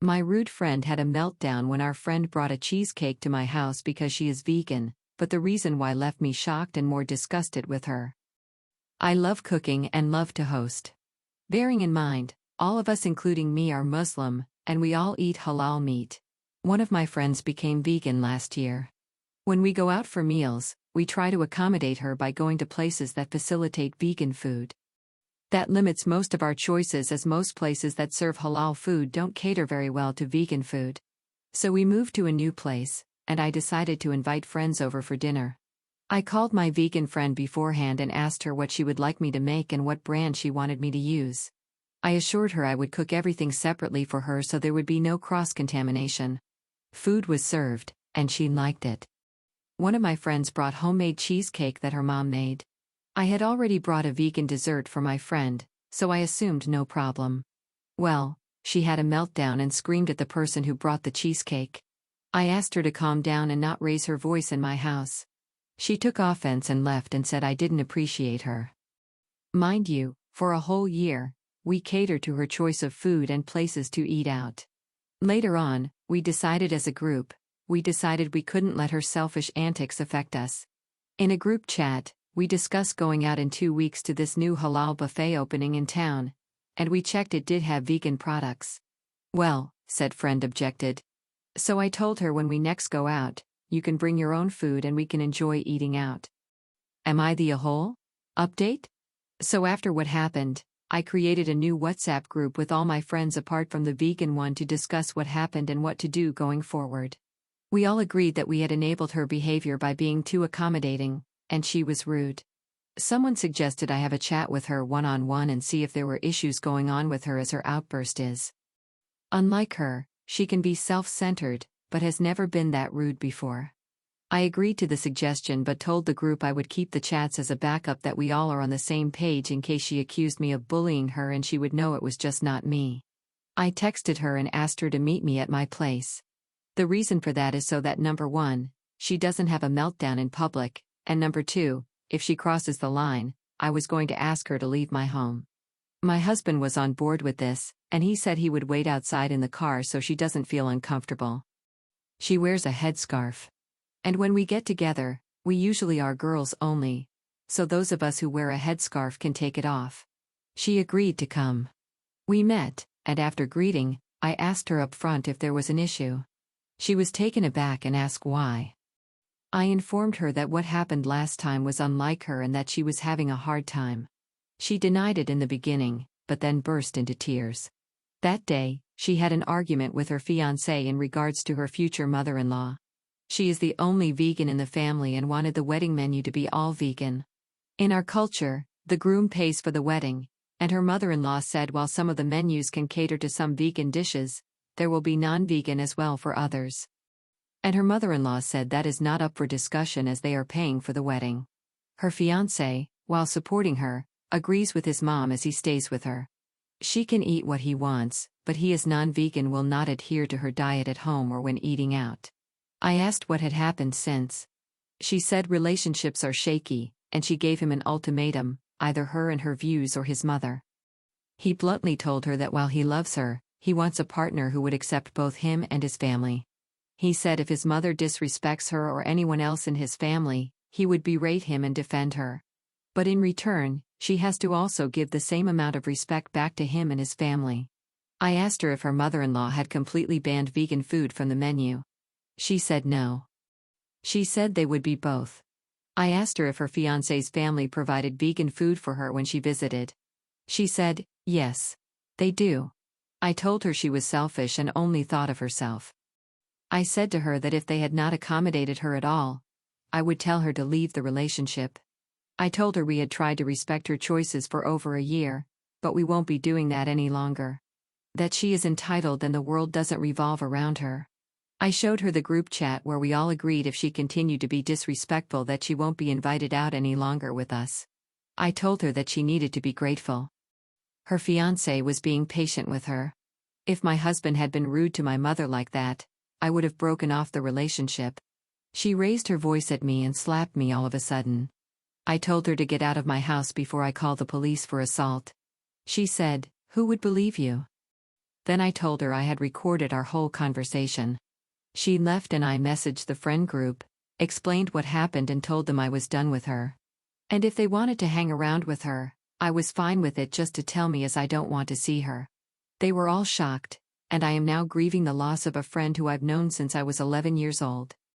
My rude friend had a meltdown when our friend brought a cheesecake to my house because she is vegan, but the reason why left me shocked and more disgusted with her. I love cooking and love to host. Bearing in mind, all of us including me are Muslim, and we all eat halal meat. One of my friends became vegan last year. When we go out for meals, we try to accommodate her by going to places that facilitate vegan food. That limits most of our choices as most places that serve halal food don't cater very well to vegan food. So we moved to a new place, and I decided to invite friends over for dinner. I called my vegan friend beforehand and asked her what she would like me to make and what brand she wanted me to use. I assured her I would cook everything separately for her so there would be no cross-contamination. Food was served, and she liked it. One of my friends brought homemade cheesecake that her mom made. I had already brought a vegan dessert for my friend, so I assumed no problem. Well, she had a meltdown and screamed at the person who brought the cheesecake. I asked her to calm down and not raise her voice in my house. She took offense and left and said I didn't appreciate her. Mind you, for a whole year, we catered to her choice of food and places to eat out. Later on, we decided we couldn't let her selfish antics affect us. In a group chat, we discussed going out in 2 weeks to this new halal buffet opening in town, and we checked it did have vegan products. Well, said friend objected. So I told her when we next go out, you can bring your own food and we can enjoy eating out. Am I the a-hole? Update? So after what happened, I created a new WhatsApp group with all my friends apart from the vegan one to discuss what happened and what to do going forward. We all agreed that we had enabled her behavior by being too accommodating, and she was rude. Someone suggested I have a chat with her one-on-one and see if there were issues going on with her as her outburst is. Unlike her, she can be self-centered, but has never been that rude before. I agreed to the suggestion but told the group I would keep the chats as a backup that we all are on the same page in case she accused me of bullying her and she would know it was just not me. I texted her and asked her to meet me at my place. The reason for that is so that number 1, she doesn't have a meltdown in public, and number 2, if she crosses the line, I was going to ask her to leave my home. My husband was on board with this, and he said he would wait outside in the car so she doesn't feel uncomfortable. She wears a headscarf. And when we get together, we usually are girls only, so those of us who wear a headscarf can take it off. She agreed to come. We met, and after greeting, I asked her up front if there was an issue. She was taken aback and asked why. I informed her that what happened last time was unlike her and that she was having a hard time. She denied it in the beginning, but then burst into tears. That day, she had an argument with her fiancé in regards to her future mother-in-law. She is the only vegan in the family and wanted the wedding menu to be all vegan. In our culture, the groom pays for the wedding, and her mother-in-law said while some of the menus can cater to some vegan dishes, there will be non-vegan as well for others. And her mother-in-law said that is not up for discussion as they are paying for the wedding. Her fiancé, while supporting her, agrees with his mom as he stays with her. She can eat what he wants, but he is non-vegan, will not adhere to her diet at home or when eating out. I asked what had happened since. She said relationships are shaky, and she gave him an ultimatum, either her and her views or his mother. He bluntly told her that while he loves her, he wants a partner who would accept both him and his family. He said if his mother disrespects her or anyone else in his family, he would berate him and defend her. But in return, she has to also give the same amount of respect back to him and his family. I asked her if her mother-in-law had completely banned vegan food from the menu. She said no. She said they would be both. I asked her if her fiancé's family provided vegan food for her when she visited. She said, yes, they do. I told her she was selfish and only thought of herself. I said to her that if they had not accommodated her at all, I would tell her to leave the relationship. I told her we had tried to respect her choices for over a year, but we won't be doing that any longer. That she is entitled and the world doesn't revolve around her. I showed her the group chat where we all agreed if she continued to be disrespectful that she won't be invited out any longer with us. I told her that she needed to be grateful. Her fiancé was being patient with her. If my husband had been rude to my mother like that, I would have broken off the relationship. She raised her voice at me and slapped me all of a sudden. I told her to get out of my house before I call the police for assault. She said, "Who would believe you?" Then I told her I had recorded our whole conversation. She left and I messaged the friend group, explained what happened and told them I was done with her. And if they wanted to hang around with her, I was fine with it, just to tell me, as I don't want to see her. They were all shocked, and I am now grieving the loss of a friend who I've known since I was 11 years old.